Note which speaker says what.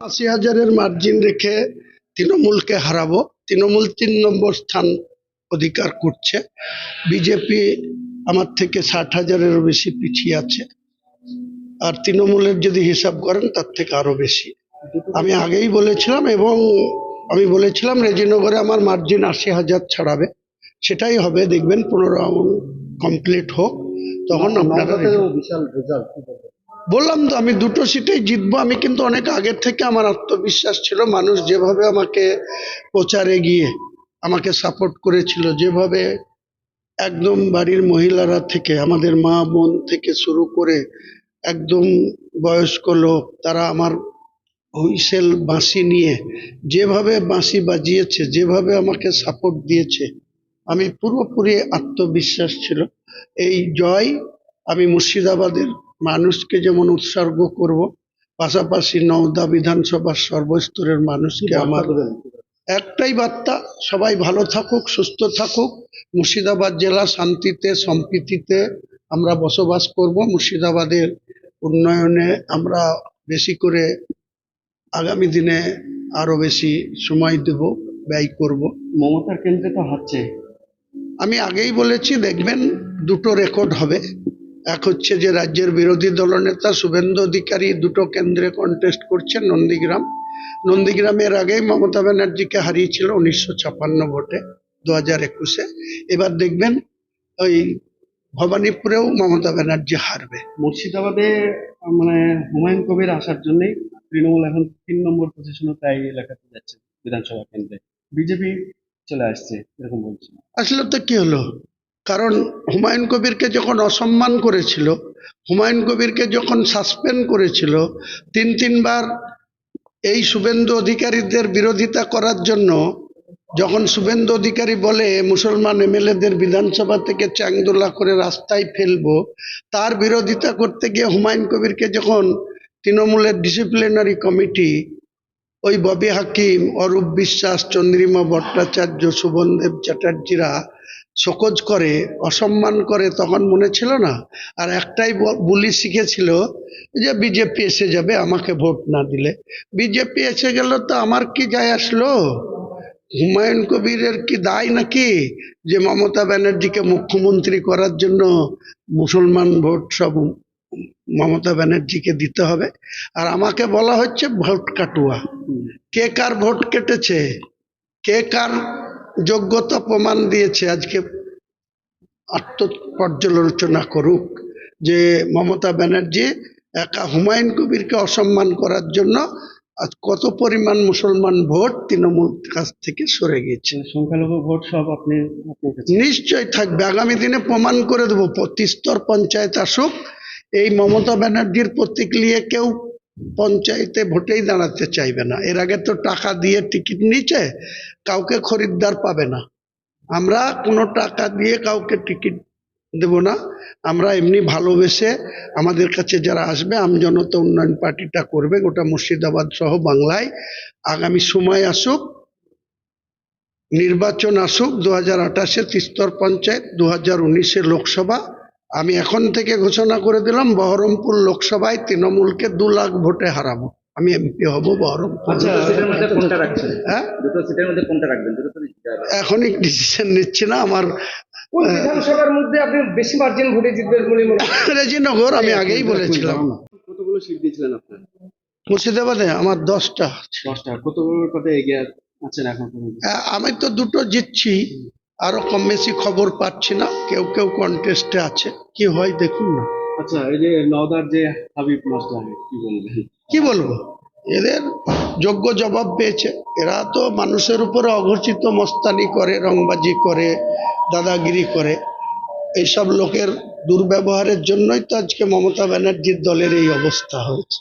Speaker 1: ৮০,০০০-এর margin রেখে তৃণমূলকে হারাবো। তৃণমূল ৩ নম্বর স্থান অধিকার করছে। বিজেপি আমার থেকে ৬০,০০০-এরও বেশি পিছিয়ে আছে। আর তৃণমূলের যদি হিসাব করেন তার থেকে আরো বেশি। আমি আগেই বলেছিলাম এবং আমি বলেছিলাম রেজিনগরে আমার মার্জিন ৮০,০০০ ছাড়াবে। সেটাই হবে, দেখবেন ১৫ রাউন্ড কমপ্লিট হোক, তখন আপনারা বিশাল রেজাল্ট। বললাম তো আমি দুটো সিটেই জিতবো। আমি কিন্তু অনেক আগের থেকে আমার আত্মবিশ্বাস ছিল। মানুষ যেভাবে আমাকে প্রচারে গিয়ে আমাকে সাপোর্ট করেছিল, যেভাবে একদম বাড়ির মহিলারা থেকে আমাদের মা বোন থেকে শুরু করে একদম বয়স্ক লোক, তারা আমার হুইসেল বাঁশি নিয়ে যেভাবে বাঁশি বাজিয়েছে, যেভাবে আমাকে সাপোর্ট দিয়েছে, আমি পুরোপুরি আত্মবিশ্বাস ছিল এই জয় আমি মুর্শিদাবাদের মানুষকে যেমন উৎসর্গ করব, পাশাপাশি নওদা বিধানসভার সর্বস্তরের মানুষকে আমার একটাই বার্তা, সবাই ভালো থাকুক, সুস্থ থাকুক। মুর্শিদাবাদ জেলা শান্তিতে সম্প্রীতিতে আমরা বসবাস করব। মুর্শিদাবাদের উন্নয়নে আমরা বেশি করে আগামী দিনে আরো বেশি সময় দেব, ব্যয় করব।
Speaker 2: মমতার কেন্দ্রে তো হচ্ছে,
Speaker 1: আমি আগেই বলেছি, দেখবেন দুটো রেকর্ড হবে। এক হচ্ছে যে রাজ্যের বিরোধী দলনেতা শুভেন্দু অধিকারী দুটো কেন্দ্রে কন্টেস্ট করছেন। নন্দীগ্রামের আগেই মমতা ব্যানার্জিকে হারিয়েছিল ১৯৫৬ ভোটে ২০২১-এ। এবার দেখবেন ওই ভবানীপুরেও মমতা ব্যানার্জি হারবে।
Speaker 2: মুর্শিদাবাদে মানে হুমায়ুন কবির আসার জন্যই তৃণমূল এখন ৩ নম্বর পজিশনে তাই এলাকাতে যাচ্ছে বিধানসভা কেন্দ্রে। বিজেপি চলে আসছে এরকম বলছে।
Speaker 1: আসলে তো কি হলো, কারণ হুমায়ুন কবিরকে যখন অসম্মান করেছিল, হুমায়ুন কবিরকে যখন সাসপেন্ড করেছিল, তিনবার এই শুভেন্দু অধিকারীদের বিরোধিতা করার জন্য, যখন শুভেন্দু অধিকারী বলে মুসলমান এমএলএদের বিধানসভা থেকে চ্যাংদোলা করে রাস্তায় ফেলবো, তার বিরোধিতা করতে গিয়ে হুমায়ুন কবিরকে যখন তৃণমূলের ডিসিপ্লিনারি কমিটি ওই ববি হাকিম, অরূপ বিশ্বাস, চন্দ্রিমা ভট্টাচার্য, শোভনদেব চ্যাটার্জিরা শোকজ করে, অসম্মান করে, তখন মনে ছিল না? আর একটাই বুলি শিখেছিল যে বিজেপি এসে যাবে আমাকে ভোট না দিলে। বিজেপি এসে গেল তো আমার কি যায় আসলো? হুমায়ুন কবিরের কি দায় নাকি যে মমতা ব্যানার্জিকে মুখ্যমন্ত্রী করার জন্য মুসলমান ভোট সব মমতা ব্যানার্জিকে দিতে হবে? আর আমাকে বলা হচ্ছে ভোট কাটুয়া। কে কার ভোট কেটেছে, কে কার যোগ্যতা প্রমাণ দিয়েছে, আজকে আত্মপর্যালোচনা করুক যে মমতা ব্যানার্জি একা হুমায়ুন কবিরকে অসম্মান করার জন্য আজ কত পরিমাণ মুসলমান ভোট তৃণমূল কাছ থেকে সরে গেছে।
Speaker 2: সংখ্যালঘু ভোট সব আপনি
Speaker 1: নিশ্চয় থাকবে, আগামী দিনে প্রমাণ করে দেবো। ৩৫ স্তর পঞ্চায়েত আসুক, এই মমতা ব্যানার্জির প্রতীক নিয়ে কেউ পঞ্চায়েতে ভোটেই দাঁড়াতে চাইবে না। এর আগে তো টাকা দিয়ে টিকিট নিচ্ছে, কাউকে খরিদ্দার পাবে না। আমরা কোনো টাকা দিয়ে কাউকে টিকিট দেব না। আমরা এমনি ভালোবেসে আমাদের কাছে যারা আসবে, আমজনতা উন্নয়ন পার্টিটা করবে গোটা মুর্শিদাবাদ সহ বাংলায়। আগামী সময় আসুক, নির্বাচন আসুক, ২০২৮-এ ত্রিস্তর পঞ্চায়েত, ২০১৯-এ লোকসভা। আমি এখন থেকে ঘোষণা করে দিলাম, বহরমপুর লোকসভায় তৃণমূলকে ২ লাখ ভোটে হারাবো। আমি এমপি হব বহরমপুর। হ্যাঁ, এখনই ডিসিশন নিচ্ছি না। আমার
Speaker 3: বিধানসভার মধ্যে আপনি বেশি মার্জিন ভোটে জিতবেন বলে মনে হয়?
Speaker 1: রেজিনগর আমি আগেই বলেছিলাম।
Speaker 2: কতগুলো সিট দিয়েছিলেন আপনার
Speaker 1: মুর্শিদাবাদে? আমার 10টা।
Speaker 2: কতগুলো এগিয়ে আছেন এখন পর্যন্ত?
Speaker 1: আমি তো দুটো জিতছি, আরো কম বেশি খবর পাচ্ছি না। কেউ কেউ কন্টেস্টে আছে, কি হয় দেখুন না।
Speaker 2: আচ্ছা, এই যে নওদার যে হাবিব মাস্টার, কি বলবেন?
Speaker 1: কি বলবো, এদের যোগ্য জবাব পেয়েছে। এরা তো মানুষের উপরে অঘোষিত মস্তানি করে, রংবাজি করে, দাদাগিরি করে। এইসব লোকের দুর্ব্যবহারের জন্যই তো আজকে মমতা ব্যানার্জির দলের এই অবস্থা হয়েছে।